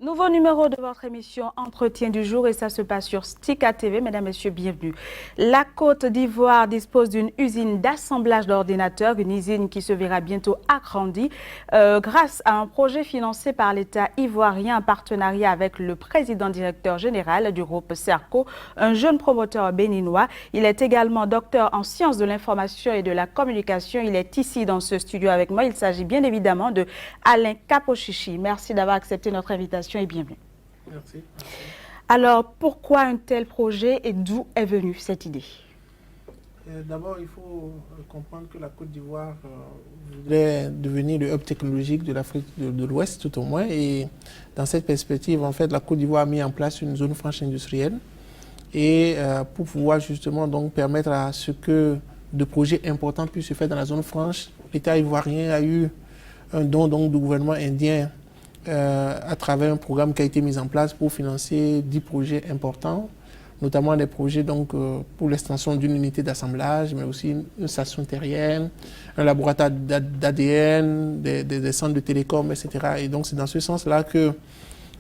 Nouveau numéro de votre émission Entretien du jour et ça se passe sur Stika TV. Mesdames, Messieurs, bienvenue. La Côte d'Ivoire dispose d'une usine d'assemblage d'ordinateurs, une usine qui se verra bientôt agrandie grâce à un projet financé par l'État ivoirien en partenariat avec le président directeur général du groupe Serco, un jeune promoteur béninois. Il est également docteur en sciences de l'information et de la communication. Il est ici dans ce studio avec moi. Il s'agit bien évidemment de Alain Kapochichi. Merci d'avoir accepté notre invitation et bienvenue. Merci. Alors, pourquoi un tel projet et d'où est venue cette idée? D'abord, il faut comprendre que la Côte d'Ivoire voudrait devenir le hub technologique de l'Afrique de l'Ouest, tout au moins. Et dans cette perspective, en fait, la Côte d'Ivoire a mis en place une zone franche industrielle. Et pour pouvoir justement donc permettre à ce que de projets importants puissent se faire dans la zone franche, l'État ivoirien a eu un don donc, du gouvernement indien à travers un programme qui a été mis en place pour financer 10 projets importants, notamment des projets donc, pour l'extension d'une unité d'assemblage, mais aussi une station terrienne, un laboratoire d'ADN, des centres de télécom, etc. Et donc c'est dans ce sens-là que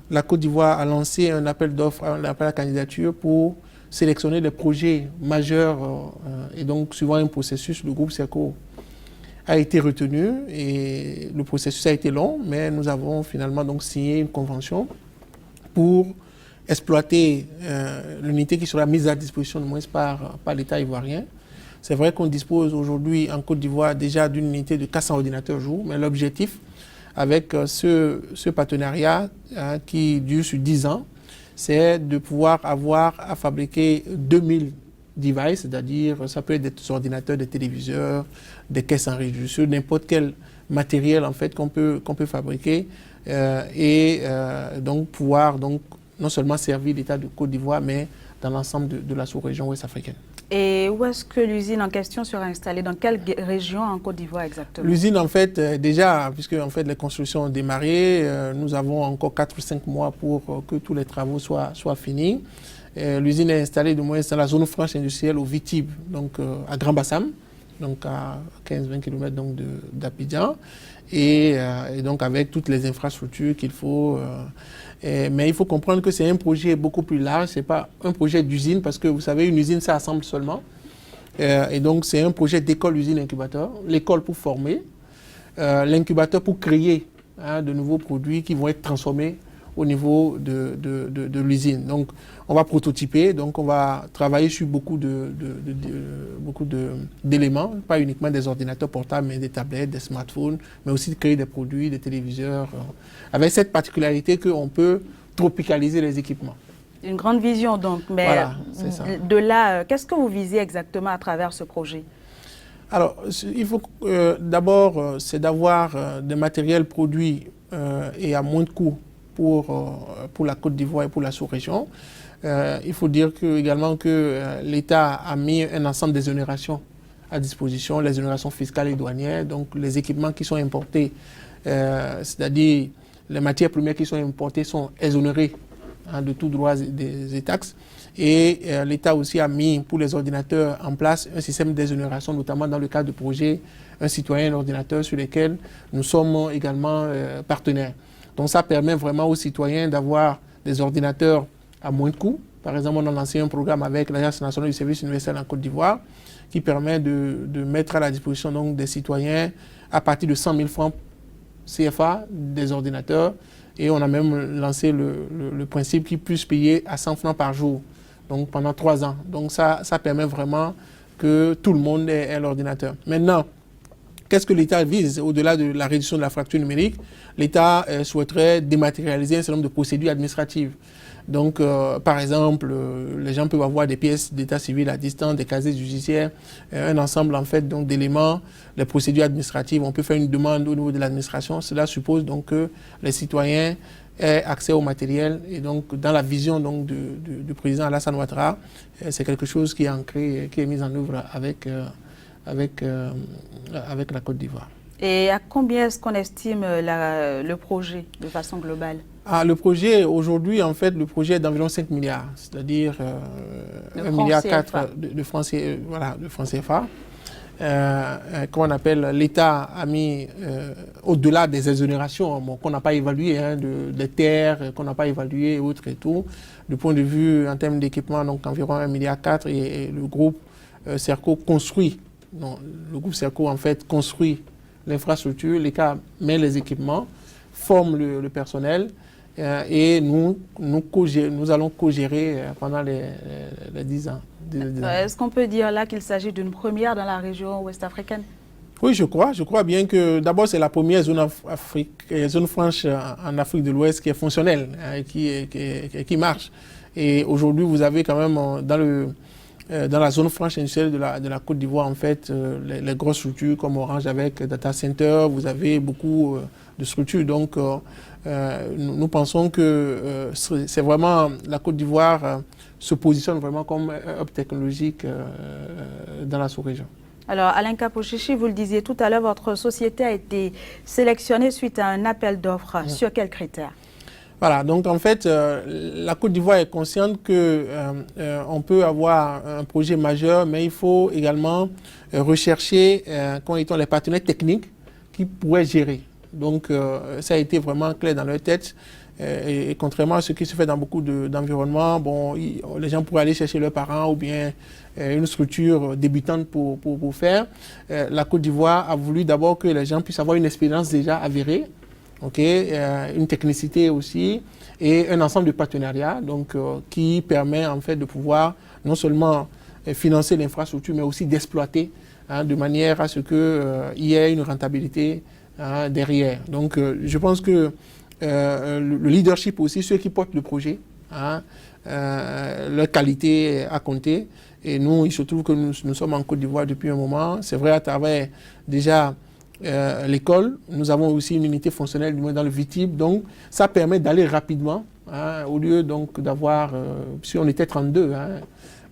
la Côte d'Ivoire a lancé un appel d'offres, un appel à candidature pour sélectionner des projets majeurs et donc suivant un processus, le groupe Serco a été retenu et le processus a été long, mais nous avons finalement donc signé une convention pour exploiter l'unité qui sera mise à disposition de moins par l'État ivoirien. C'est vrai qu'on dispose aujourd'hui en Côte d'Ivoire déjà d'une unité de 400 ordinateurs jour, mais l'objectif avec ce partenariat qui dure sur 10 ans, c'est de pouvoir avoir à fabriquer 2000 devices, c'est-à-dire ça peut être des ordinateurs, des téléviseurs, des caisses enregistreuses, n'importe quel matériel en fait qu'on peut fabriquer donc pouvoir donc non seulement servir l'État de Côte d'Ivoire, mais dans l'ensemble de la sous-région ouest africaine. Et où est-ce que l'usine en question sera installée? Dans quelle région en Côte d'Ivoire exactement? L'usine, en fait, déjà, puisque en fait, les constructions ont démarré, nous avons encore 4 ou 5 mois pour que tous les travaux soient finis. L'usine est installée de moins dans la zone franche industrielle au Vitib, donc à Grand Bassam, donc à 15-20 km d'Abidjan, et donc avec toutes les infrastructures qu'il faut. Mais il faut comprendre que c'est un projet beaucoup plus large, ce n'est pas un projet d'usine, parce que vous savez, une usine, ça assemble seulement. Et donc c'est un projet d'école, usine, incubateur. L'école pour former, l'incubateur pour créer de nouveaux produits qui vont être transformés au niveau de l'usine. Donc, on va prototyper, donc on va travailler sur beaucoup d'éléments, pas uniquement des ordinateurs portables, mais des tablettes, des smartphones, mais aussi de créer des produits, des téléviseurs, avec cette particularité qu'on peut tropicaliser les équipements. Une grande vision donc, mais voilà, c'est ça. De là, qu'est-ce que vous visez exactement à travers ce projet? Alors, il faut d'abord, c'est d'avoir des matériels produits et à moins de coûts pour la Côte d'Ivoire et pour la sous-région. Il faut dire également que l'État a mis un ensemble d'exonérations à disposition, les exonérations fiscales et douanières, donc les équipements qui sont importés, c'est-à-dire les matières premières qui sont importées sont exonérées de tout droit des taxes. Et l'État aussi a mis pour les ordinateurs en place un système d'exonération, notamment dans le cadre de projets Un citoyen, un ordinateur, sur lesquels nous sommes également partenaires. Donc ça permet vraiment aux citoyens d'avoir des ordinateurs à moins de coûts. Par exemple, on a lancé un programme avec l'Agence nationale du service universel en Côte d'Ivoire qui permet de mettre à la disposition donc, des citoyens à partir de 100 000 francs CFA des ordinateurs. Et on a même lancé le principe qu'ils puissent payer à 100 francs par jour, donc pendant 3 ans. Donc ça permet vraiment que tout le monde ait l'ordinateur. Maintenant, qu'est-ce que l'État vise au-delà de la réduction de la fracture numérique? L'État souhaiterait dématérialiser un certain nombre de procédures administratives. Donc, par exemple, les gens peuvent avoir des pièces d'état civil à distance, des casiers judiciaires, un ensemble en fait d'éléments, les procédures administratives. On peut faire une demande au niveau de l'administration. Cela suppose donc que les citoyens aient accès au matériel. Et donc, dans la vision donc, du président Alassane Ouattara, c'est quelque chose qui est ancré, qui est mis en œuvre avec la Côte d'Ivoire. Et à combien est-ce qu'on estime le projet de façon globale? Le projet, aujourd'hui, en fait, le projet est d'environ 5 milliards, c'est-à-dire 1,4 milliard de francs CFA. comment on appelle, l'État a mis au-delà des exonérations qu'on n'a pas évaluées, des terres qu'on n'a pas évaluées et autres et tout, du point de vue en termes d'équipement, donc environ 1,4 milliard et le groupe Serco construit, le groupe Serco en fait construit l'infrastructure, l'État met les équipements, forme le personnel et nous allons co-gérer pendant les 10 ans. Est-ce qu'on peut dire là qu'il s'agit d'une première dans la région ouest-africaine? Oui, je crois bien que d'abord c'est la première zone franche en Afrique de l'Ouest qui est fonctionnelle et qui marche. Et aujourd'hui, vous avez quand même dans la zone franche industrielle de la Côte d'Ivoire, en fait, les grosses structures comme Orange avec Data Center, vous avez beaucoup de structures. Donc, nous pensons que c'est vraiment la Côte d'Ivoire se positionne vraiment comme un hub technologique dans la sous-région. Alors, Alain Kapochichi, vous le disiez tout à l'heure, votre société a été sélectionnée suite à un appel d'offres. Sur quels critères? Voilà, donc en fait, la Côte d'Ivoire est consciente qu'on peut avoir un projet majeur, mais il faut également rechercher les partenaires techniques qui pourraient gérer. Donc, ça a été vraiment clair dans leur tête. Et contrairement à ce qui se fait dans beaucoup d'environnements, les gens pourraient aller chercher leurs parents ou bien une structure débutante pour faire. La Côte d'Ivoire a voulu d'abord que les gens puissent avoir une expérience déjà avérée, une technicité aussi, et un ensemble de partenariats qui permet en fait de pouvoir non seulement financer l'infrastructure, mais aussi d'exploiter de manière à ce qu'il y ait une rentabilité derrière. Donc, je pense que le leadership aussi, ceux qui portent le projet, leur qualité à compter. Et nous, il se trouve que nous sommes en Côte d'Ivoire depuis un moment. C'est vrai, à travers déjà l'école, nous avons aussi une unité fonctionnelle du moins dans le VITIB. Donc, ça permet d'aller rapidement, au lieu donc d'avoir, si on était 32,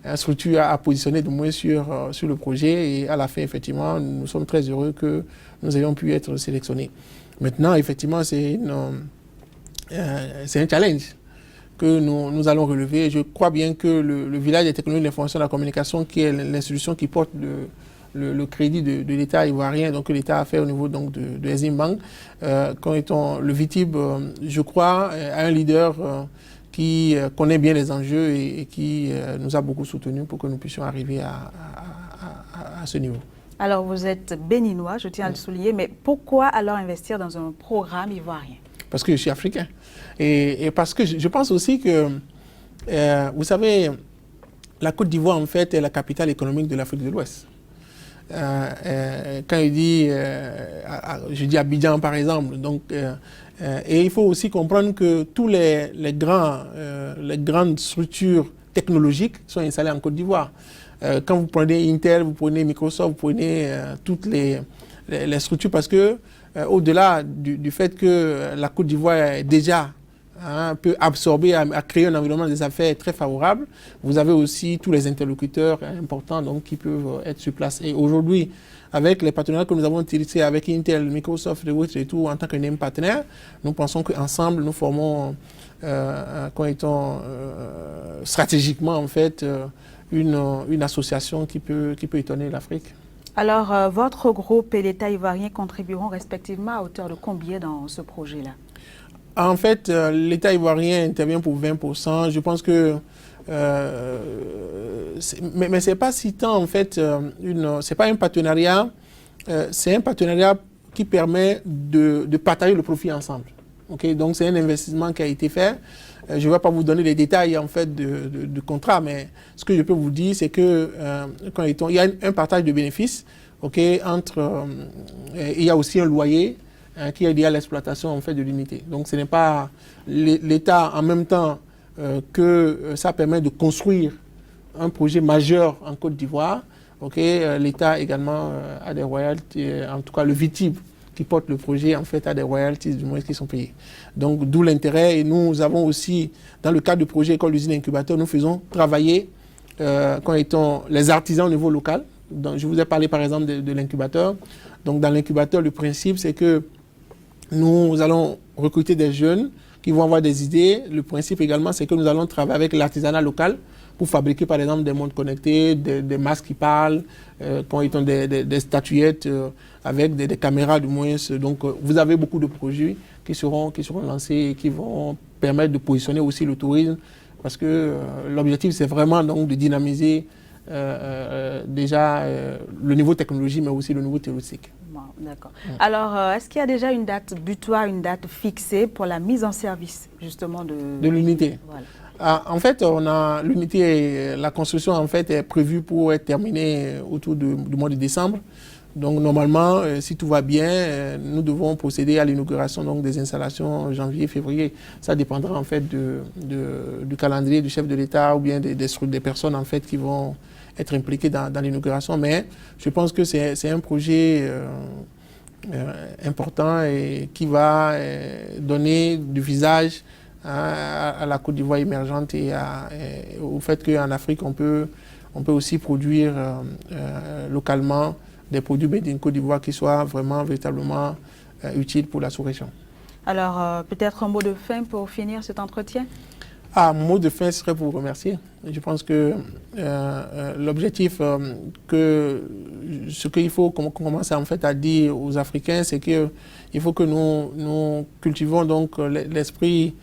une structure à positionner du moins sur le projet. Et à la fin, effectivement, nous sommes très heureux que nous ayons pu être sélectionnés. Maintenant, effectivement, c'est un challenge que nous allons relever. Je crois bien que le village des technologies de l'information et de la communication, qui est l'institution qui porte le crédit de l'État ivoirien, donc que l'État a fait au niveau donc, de Exim Bank, le VITIB, je crois, a un leader qui connaît bien les enjeux et qui nous a beaucoup soutenus pour que nous puissions arriver à ce niveau. Alors, vous êtes béninois, je tiens à le souligner, mais pourquoi alors investir dans un programme ivoirien? Parce que je suis africain. Et parce que je pense aussi que, vous savez, la Côte d'Ivoire, en fait, est la capitale économique de l'Afrique de l'Ouest. Quand je dis Abidjan, par exemple. Donc, et il faut aussi comprendre que tous les grandes structures technologiques sont installées en Côte d'Ivoire. Quand vous prenez Intel, vous prenez Microsoft, vous prenez toutes les structures, parce que au-delà du fait que la Côte d'Ivoire est déjà peut absorber, à créer un environnement des affaires très favorable, vous avez aussi tous les interlocuteurs importants donc, qui peuvent être sur place. Et aujourd'hui, avec les partenariats que nous avons tissés avec Intel, Microsoft et tout, en tant que name partenaire, nous pensons qu'ensemble, nous formons, stratégiquement, en fait, une association qui peut étonner l'Afrique. Alors, votre groupe et l'État ivoirien contribueront respectivement à hauteur de combien dans ce projet-là? En fait, l'État ivoirien intervient pour 20%. Je pense que... mais ce n'est pas si tant, en fait, c'est pas un partenariat. C'est un partenariat qui permet de partager le profit ensemble. Okay? Donc, c'est un investissement qui a été fait. Je ne vais pas vous donner les détails, en fait, de contrat, mais ce que je peux vous dire, c'est que il y a un partage de bénéfices, okay, il y a aussi un loyer qui est lié à l'exploitation, en fait, de l'unité. Donc, ce n'est pas l'État, en même temps que ça permet de construire un projet majeur en Côte d'Ivoire. Okay, l'État également a des royalties, en tout cas le VITIB, qui porte le projet, en fait, a des royalties du moins qui sont payées. Donc, d'où l'intérêt. Et nous avons aussi, dans le cadre du projet École d'usine incubateur, nous faisons travailler les artisans au niveau local. Donc, je vous ai parlé, par exemple, de l'incubateur. Donc, dans l'incubateur, le principe, c'est que nous allons recruter des jeunes qui vont avoir des idées. Le principe également, c'est que nous allons travailler avec l'artisanat local pour fabriquer par exemple des montres connectées, des masques qui parlent, des statuettes avec des caméras du moins. Donc vous avez beaucoup de projets qui seront lancés et qui vont permettre de positionner aussi le tourisme, parce que l'objectif c'est vraiment donc de dynamiser déjà le niveau technologie, mais aussi le niveau touristique. D'accord. Alors, est-ce qu'il y a déjà une date butoir, une date fixée pour la mise en service justement de l'unité? Voilà. En fait, l'unité, la construction en fait est prévue pour être terminée autour du mois de décembre. Donc normalement, si tout va bien, nous devons procéder à l'inauguration donc des installations en janvier, février. Ça dépendra en fait du calendrier du chef de l'État ou bien des personnes en fait qui vont être impliquées dans l'inauguration. Mais je pense que c'est un projet important et qui va donner du visage à la Côte d'Ivoire émergente et au fait qu'en Afrique, on peut aussi produire localement des produits made in Côte d'Ivoire qui soient vraiment, véritablement utiles pour la sous-région. Alors, peut-être un mot de fin pour finir cet entretien? Mon mot de fin serait pour vous remercier. Je pense que l'objectif, ce qu'il faut qu'on commence en fait à dire aux Africains, c'est qu'il faut que nous cultivons donc l'esprit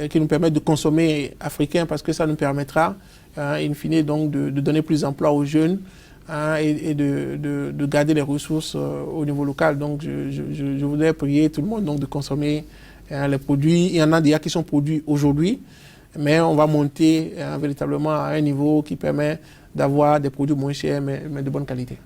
qui nous permet de consommer africain, parce que ça nous permettra, in fine, donc de donner plus d'emploi aux jeunes et de garder les ressources au niveau local. Donc je voudrais prier tout le monde donc de consommer les produits. Il y en a déjà qui sont produits aujourd'hui, mais on va monter véritablement à un niveau qui permet d'avoir des produits moins chers, mais de bonne qualité.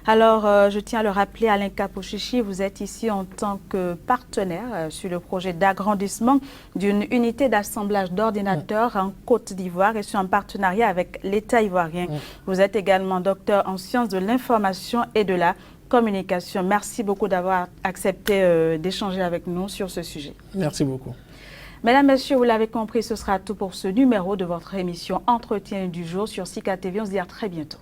Alors, je tiens à le rappeler, Alain Kapochichi, vous êtes ici en tant que partenaire sur le projet d'agrandissement d'une unité d'assemblage d'ordinateurs en Côte d'Ivoire et sur un partenariat avec l'État ivoirien. Vous êtes également docteur en sciences de l'information et de la communication. Merci beaucoup d'avoir accepté d'échanger avec nous sur ce sujet. Merci beaucoup. Mesdames, Messieurs, vous l'avez compris, ce sera tout pour ce numéro de votre émission Entretien du jour sur SICA TV. On se dit à très bientôt.